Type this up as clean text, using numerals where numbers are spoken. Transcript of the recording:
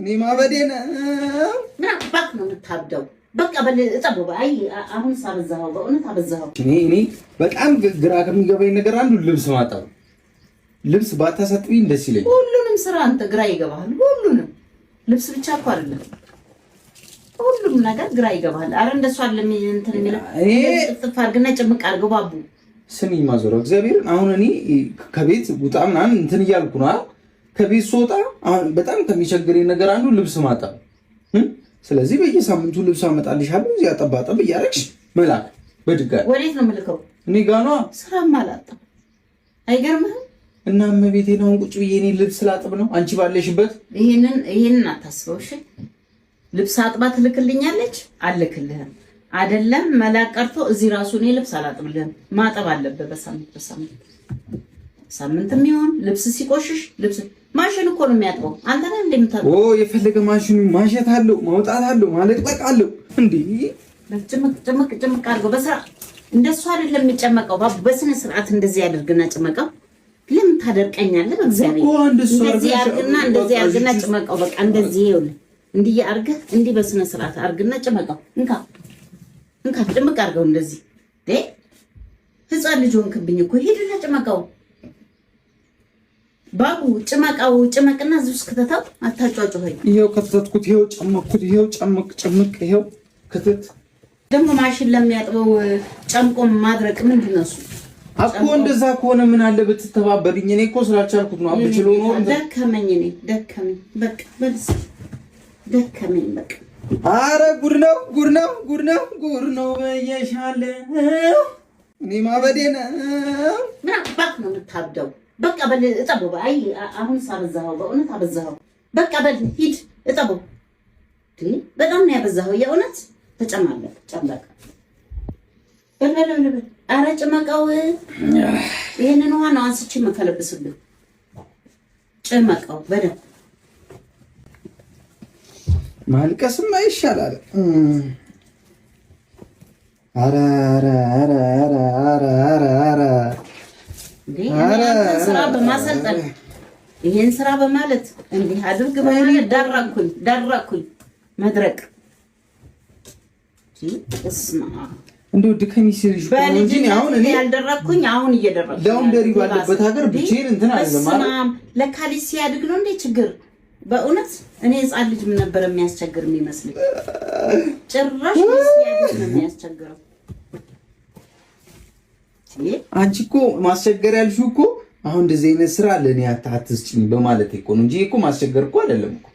እኔ ማበዴ ነው ምን አባክ ነው የምታብደው? በቃ በለጠበው አይ አሁን ሳበዛው በእውነት አበዛው። እኔ በጣም ግራ ከሚገባኝ ነገር አንዱ ልብስ ማጠብ። ልብስ ባታሰጥብኝ ደስ ይለኛል። ሁሉንም ስራ አንተ ግራ ይገባል። ሁሉንም ልብስ ብቻ እኮ አይደለም ሁሉም ነገር ግራ ይገባል። አረ እንደሱ አይደለም እንትን የሚለው ጥፍጥፍ አድርግና ጭምቅ አድርገው ባቡ ስሚ ማዞር እግዚአብሔርን። አሁን እኔ ከቤት ውጣ ምናምን እንትን እያልኩ ነው። ከቤት ስወጣ አሁን በጣም ከሚቸግረኝ ነገር አንዱ ልብስ ማጠብ። ስለዚህ በየሳምንቱ ልብስ አመጣልሻለሁ እዚህ አጠባጠብ እያደረግሽ መላክ በድጋሚ። ወዴት ነው የምልከው? እኔ ጋር ነዋ። ስራም አላጣም። አይገርምህም? እና እመቤቴ ነው ቁጭ ብዬ እኔ ልብስ ላጥብ ነው አንቺ ባለሽበት። ይሄንን አታስበው እሺ። ልብስ አጥባ ትልክልኛለች አልክልህም አይደለም መላክ ቀርቶ እዚህ ራሱ እኔ ልብስ አላጥብልህም። ማጠብ አለበት በሳምንት የሚሆን ልብስ ሲቆሽሽ ልብስ ማሽን እኮ ነው የሚያጥበው። አንተ ነህ እንደምታጥበው። የፈለገ ማሽኑ ማሸት አለው ማውጣት አለው ማለቅለቅ አለው እንዴ። ጭምቅ አድርገው በስራ እንደሱ አይደለም የሚጨመቀው። በስነ ስርዓት እንደዚህ ያድርግና ጭመቀው። ለምን ታደርቀኛለህ? በእግዚአብሔር እንደዚህ አድርግና ጭመቀው። በቃ እንደዚህ ይኸውልህ እንዲህ አድርገህ እንዲህ በስነ ስርዓት አድርግና ጭመቀው። እንካ ጭምቅ አድርገው እንደዚህ ህፃን ልጅ ሆንክብኝ እኮ ሄድና ጭመቀው። ባቡ ጭመቅና እዚህ ውስጥ ከተታው አታጫጫኸኝ። ይሄው ከተትኩት፣ ይሄው ጨመቅኩት፣ ይሄው ጨምቅ፣ ይሄው ከተት። ደግሞ ማሽን ለሚያጥበው ጨምቆ ማድረቅ ምንድን ነው እሱ? እኮ እንደዛ ከሆነ ምን አለ ብትተባበሪኝ። እኔ እኮ ስላልቻልኩት ነው። አብችሎ ነው። ደከመኝ በቃ በልስ ደከመኝ በቃ። አረ ጉድ ነው በየሻለሁ። እኔ ማበዴ ነው። ምን አባክ ነው የምታብደው? በቃ እጠበው። አይ አሁን ሳበዛው በእውነት አበዛው። በቃ ሂድ እጠበው። በጣም ነው ያበዛው የእውነት። ተጨማለቅ ጨምበቃ በል አረ ጭመቀው። ይሄንን ውሃ ነው አንስቼ መከለብስልህ። ጭመቀው በደንብ ማልቀስማ ይሻላል። አረ ስራ በማሰልጠን ይሄን ስራ በማለት እንዲህ አድርግ በማለት ዳራኩኝ መድረቅ እስማ እንደው ድከሚ ሲልሽ እንጂ አሁን እኔ ያልደረኩኝ አሁን እየደረኩ ላውንደሪ ባለበት ሀገር ብቻዬን እንትን አይደለም ማለት ለካሊስ ሲያድግ ነው እንዴ ችግር? በእውነት እኔ ህፃን ልጅ ምን ነበር የሚያስቸግር የሚመስልኝ? ጭራሽ ሲያድግ ነው የሚያስቸግረው። አንቺ እኮ ማስቸገር ያልሽው እኮ አሁን እንደዚህ አይነት ስራ ለኔ አታትስጭኝ በማለት እኮ ነው እንጂ እኮ ማስቸገር እኮ አይደለም እኮ።